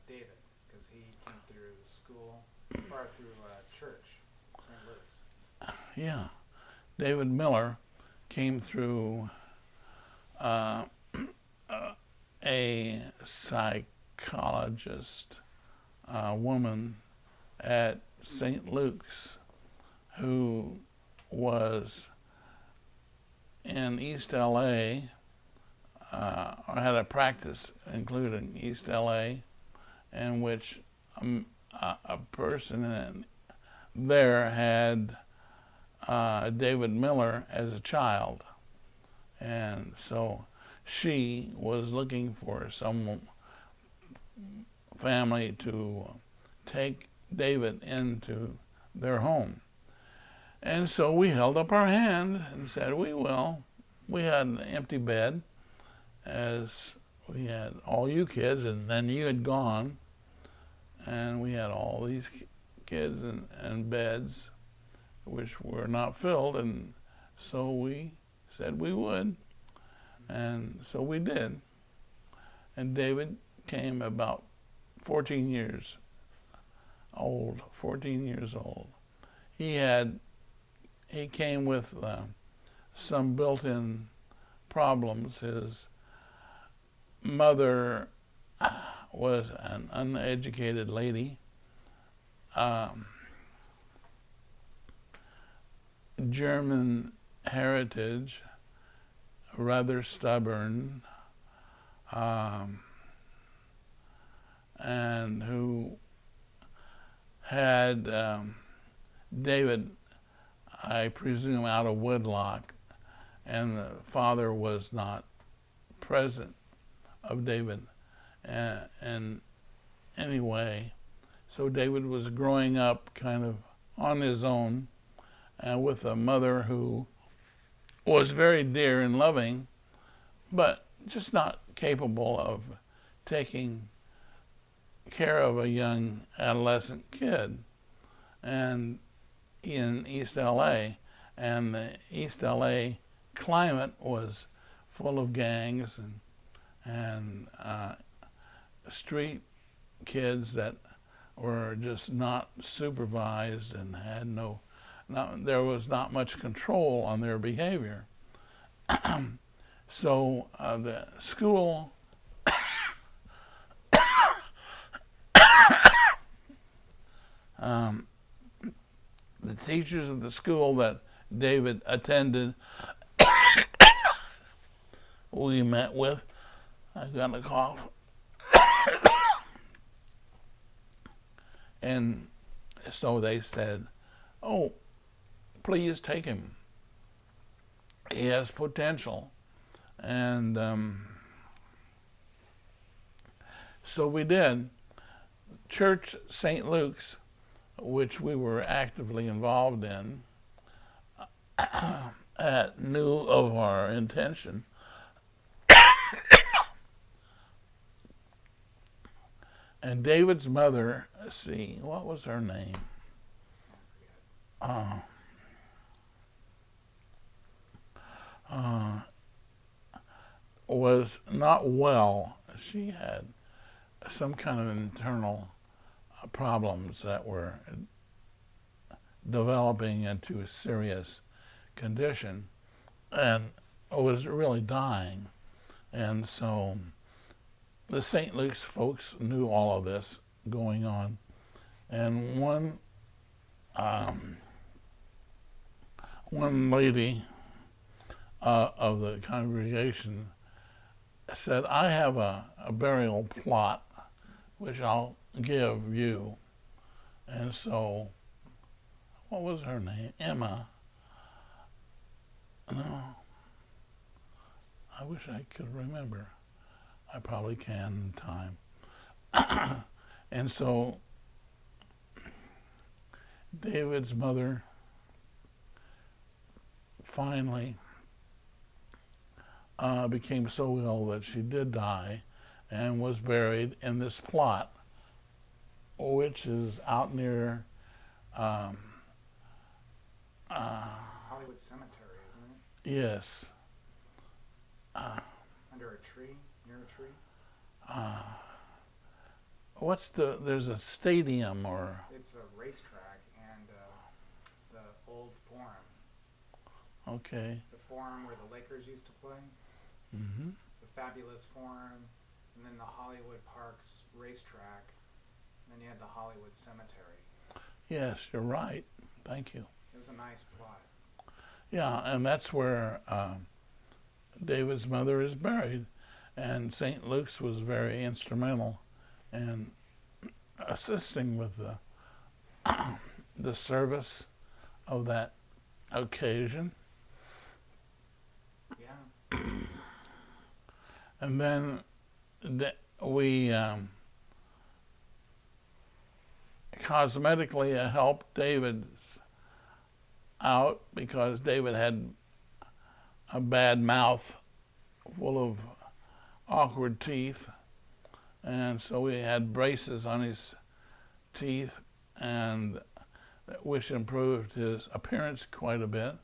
David, because he came through school or through church, St. Luke's. Yeah, David Miller came through uh, a psychologist woman at St. Luke's who was in East LA, or had a practice including East LA, in which a person there had David Miller as a child. And so she was looking for some family to take David into their home. And so we held up our hand and said, we will. We had an empty bed, as we had all you kids, and then you had gone. And we had all these kids and beds, which were not filled. And so we said we would. And so we did. And David came about 14 years old. 14 years old. He came with some built-in problems. His mother was an uneducated lady, German heritage, rather stubborn, and who had David, I presume, out of wedlock, and the father was not present of David. And anyway, so David was growing up kind of on his own, and with a mother who was very dear and loving, but just not capable of taking care of a young adolescent kid. And in East LA, and the East LA climate was full of gangs and street kids that were just not supervised and had there was not much control on their behavior. So the school the teachers of the school that David attended, we met with, I got a cough, and so they said, oh, please take him. He has potential. And so we did. Church St. Luke's, which we were actively involved in, knew of our intention. And David's mother, let's see, what was her name? Was not well. She had some kind of internal problems that were developing into a serious condition and was really dying. And so the St. Luke's folks knew all of this going on. And one lady of the congregation said, I have a burial plot which I'll give you. And so, what was her name? Emma. No, I wish I could remember. I probably can in time. And so, David's mother finally became so ill that she did die and was buried in this plot, which is out near Hollywood Cemetery, isn't it? yes, Under a tree, near a tree. there's a stadium or, It's a racetrack and the old Forum. okay. The Forum where the Lakers used to play. Mm-hmm. The fabulous Forum. And then the Hollywood Parks racetrack. And then you had the Hollywood Cemetery. Yes, you're right. Thank you. It was a nice plot. Yeah, and that's where David's mother is buried. And St. Luke's was very instrumental in assisting with the service of that occasion. Yeah. And then we cosmetically helped David out because David had a bad mouth full of awkward teeth, and so we had braces on his teeth, and which improved his appearance quite a bit.